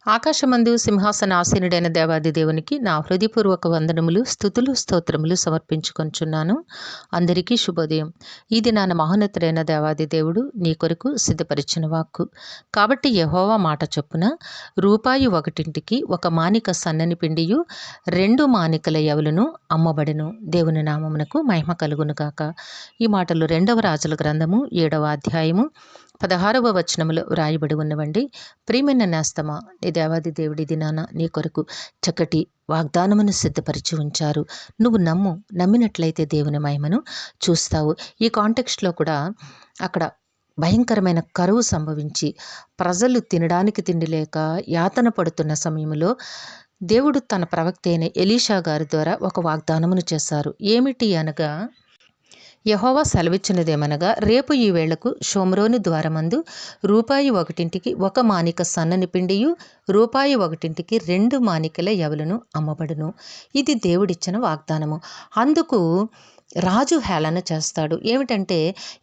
ఆకాశమందు సింహాసనాసీనుడైన దేవాది దేవునికి నా హృదయపూర్వక వందనములు, స్తుతులు, స్తోత్రములు సమర్పించుకొంచున్నాను. అందరికీ శుభోదయం. ఇది నా మహోన్నతుడైన దేవాది దేవుడు నీ కొరకు సిద్ధపరిచిన వాక్కు. కాబట్టి యెహోవా మాట చొప్పున రూపాయి ఒకటింటికి ఒక మానిక సన్నని పిండియు 2 మానికల యవలును అమ్మబడెను. దేవుని నామమునకు మహిమ కలుగును గాక. ఈ మాటలు 2వ రాజుల గ్రంథము 7వ అధ్యాయము 16వ వచనములో వ్రాయబడి ఉన్నవండి. ప్రియమైన నేస్తమా, నీ దేవాది దేవుడి దినాన నీ కొరకు చక్కటి వాగ్దానమును సిద్ధపరిచి ఉంచారు. నువ్వు నమ్మినట్లయితే దేవుని మహిమను చూస్తావు. ఈ కాంటెక్స్ట్లో కూడా అక్కడ భయంకరమైన కరువు సంభవించి ప్రజలు తినడానికి తిండి లేక యాతన పడుతున్న సమయంలో దేవుడు తన ప్రవక్త అయిన ఎలీషా గారి ద్వారా ఒక వాగ్దానమును చేశారు. ఏమిటి అనగా, యెహోవా సెలవిచ్చినదేమనగా, రేపు ఈ వేళకు షోమ్రోను ద్వారమందు రూపాయి ఒకటింటికి ఒక మానిక సన్నని పిండియు రూపాయి ఒకటింటికి 2 మానికల యవలును అమ్మబడును. ఇది దేవుడిచ్చిన వాగ్దానము. అందుకు రాజు హేళన చేస్తాడు. ఏమిటంటే,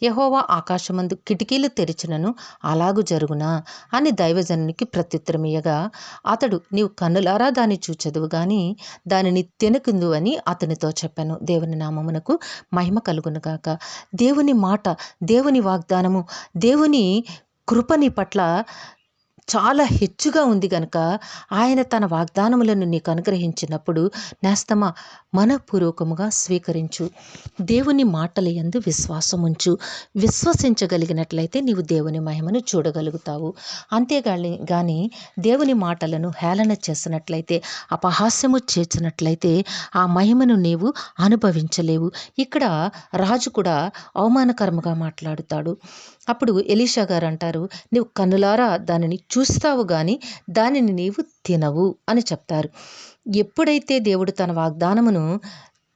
యెహోవా ఆకాశమందు కిటికీలు తెరిచినను అలాగు జరుగునా అని దైవజనునికి ప్రత్యుత్తరమియ్యగా, అతడు నీవు కన్నులారా దాన్ని చూచెదవు గాని దానిని తినకుందు అని అతనితో చెప్పాను. దేవుని నామమునకు మహిమ కలుగునుగాక. దేవుని మాట, దేవుని వాగ్దానము, దేవుని కృపని పట్ల చాలా హెచ్చుగా ఉంది గనుక ఆయన తన వాగ్దానములను నీకు అనుగ్రహించినప్పుడు నేస్తమా మనపూర్వకముగా స్వీకరించు. దేవుని మాటల యందు విశ్వాసముంచు. విశ్వసించగలిగినట్లయితే నీవు దేవుని మహిమను చూడగలుగుతావు. అంతేగాని దేవుని మాటలను హేళన చేసినట్లయితే, అపహాస్యము చేసినట్లయితే ఆ మహిమను నీవు అనుభవించలేవు. ఇక్కడ రాజు కూడా అవమానకరముగా మాట్లాడుతాడు. అప్పుడు ఎలీషా గారు అంటారు, నీవు కన్నులారా దానిని చూస్తావు గాని దానిని నీవు తినవు అని చెప్తారు. ఎప్పుడైతే దేవుడు తన వాగ్దానమును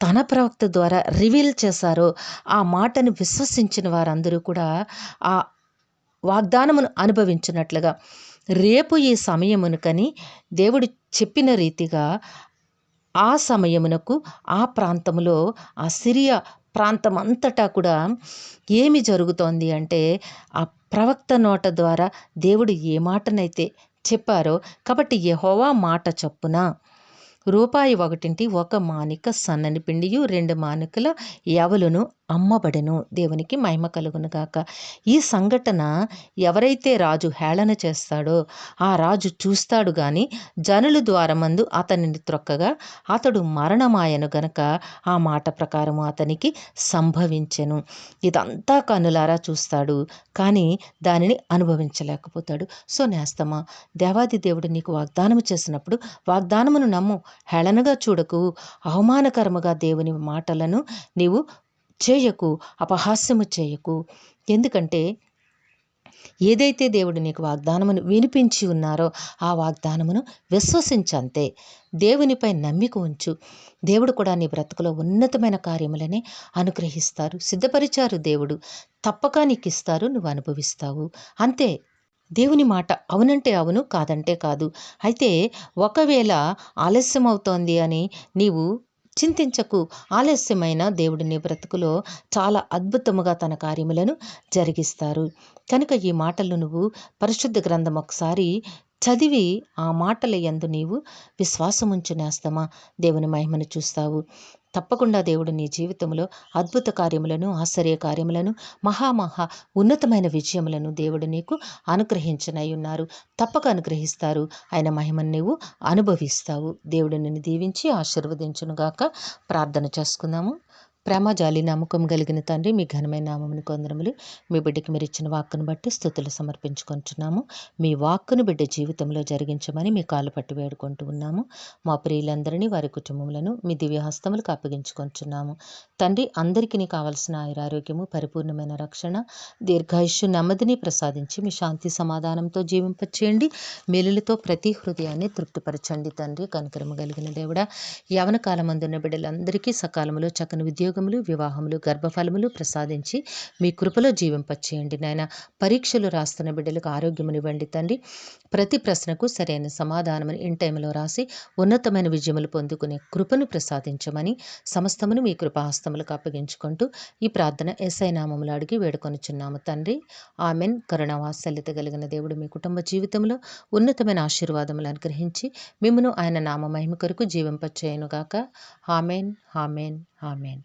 తన ప్రవక్త ద్వారా రివీల్ చేశారో, ఆ మాటను విశ్వసించిన వారందరూ కూడా ఆ వాగ్దానమును అనుభవించినట్లుగా, రేపు ఈ సమయమునకని దేవుడు చెప్పిన రీతిగా ఆ సమయమునకు ఆ ప్రాంతములో ఆ సిరియా ప్రాంతం అంతటా కూడా ఏమి జరుగుతోంది అంటే, ఆ ప్రవక్త నోట ద్వారా దేవుడు ఏ మాటనైతే చెప్పారో, కాబట్టి యెహోవా మాట చొప్పున రూపాయి ఒకటింటి ఒక మానిక సన్నని పిండియు 2 మానికల యవలును అమ్మబడెను. దేవునికి మహిమ కలుగునుగాక. ఈ సంఘటన ఎవరైతే రాజు హేళన చేస్తాడో ఆ రాజు చూస్తాడు గాని జనుల ద్వారమందు అతనిని త్రొక్కగా అతడు మరణమాయను గనక ఆ మాట ప్రకారము అతనికి సంభవించెను. ఇదంతా కన్నులారా చూస్తాడు కానీ దానిని అనుభవించలేకపోతాడు. సో నేస్తమా, దేవాది దేవుడు నీకు వాగ్దానము చేసినప్పుడు వాగ్దానమును నమ్ము. హేళనగా చూడకు. అవమానకరముగా దేవుని మాటలను నీవు చేయకు, అపహాస్యము చేయకు. ఎందుకంటే ఏదైతే దేవుడు నీకు వాగ్దానమును వినిపించి ఉన్నారో ఆ వాగ్దానమును విశ్వసించంతే. దేవునిపై నమ్మిక ఉంచు. దేవుడు కూడా నీ బ్రతుకులో ఉన్నతమైన కార్యములని అనుగ్రహిస్తారు. సిద్ధపరిచారు దేవుడు. తప్పక నీకు ఇస్తారు, నువ్వు అనుభవిస్తావు. అంతే. దేవుని మాట అవునంటే అవును, కాదంటే కాదు. అయితే ఒకవేళ ఆలస్యం అవుతోంది అని నీవు చింతించకు. ఆలస్యమైన దేవుడు నీ బ్రతుకులో చాలా అద్భుతముగా తన కార్యములను జరిగిస్తారు. కనుక ఈ మాటలు నువ్వు పరిశుద్ధ గ్రంథం ఒకసారి చదివి ఆ మాటల యందు నీవు విశ్వాసముంచు నేస్తమా, దేవుని మహిమను చూస్తావు. తప్పకుండా దేవుడు నీ జీవితంలో అద్భుత కార్యములను, ఆశ్చర్య కార్యములను, మహా ఉన్నతమైన విజయములను దేవుడు నీకు అనుగ్రహించనై ఉన్నారు. తప్పక అనుగ్రహిస్తారు. ఆయన మహిమను నీవు అనుభవిస్తావు. దేవుడు నిన్ను దీవించి ఆశీర్వదించునుగాక. ప్రార్థన చేసుకుందాము. ప్రేమ, జాలి, నమ్మకం కలిగిన తండ్రి, మీ ఘనమైన నామమును కొందరములు. మీ బిడ్డకి మీరు ఇచ్చిన వాక్కును బట్టి స్తుతులు సమర్పించుకుంటున్నాము. మీ వాక్కును బిడ్డ జీవితంలో జరిగించమని మీ కాళ్ళు పట్టి వేడుకుంటూ ఉన్నాము. మా ప్రియులందరినీ, వారి కుటుంబములను మీ దివ్య హస్తములకు అప్పగించుకుంటున్నాము. తండ్రి, అందరికీ కావలసిన ఆయురారోగ్యము, పరిపూర్ణమైన రక్షణ, దీర్ఘాయుష్యు, నెమ్మదిని ప్రసాదించి మీ శాంతి సమాధానంతో జీవింపచేయండి. మేలులతో ప్రతి హృదయాన్ని తృప్తిపరచండి. తండ్రి, కనికరము కలిగిన దేవుడా, యవన కాలమందున్న బిడ్డలందరికీ సకాలంలో చక్కని ఉద్యోగం ఉద్యోగములు, వివాహములు, గర్భఫలములు ప్రసాదించి మీ కృపలో జీవింపచేయండి నాయన. పరీక్షలు రాస్తున్న బిడ్డలకు ఆరోగ్యమునివ్వండి తండ్రి. ప్రతి ప్రశ్నకు సరైన సమాధానముని ఇన్ టైంలో రాసి ఉన్నతమైన విజయములు పొందుకునే కృపను ప్రసాదించమని సమస్తమును మీ కృపాహస్తములకు అప్పగించుకుంటూ ఈ ప్రార్థన యేసయ్య నామములో అడిగి వేడుకొనుచున్నాము తండ్రి. ఆమెన్. కరుణావాత్సల్యత కలిగిన దేవుడు మీ కుటుంబ జీవితంలో ఉన్నతమైన ఆశీర్వాదములు అనుగ్రహించి మిమ్మును ఆయన నామ మహిమ కొరకు జీవింపచేయునుగాక. ఆమెన్. ఆమెన్. ఆమెన్.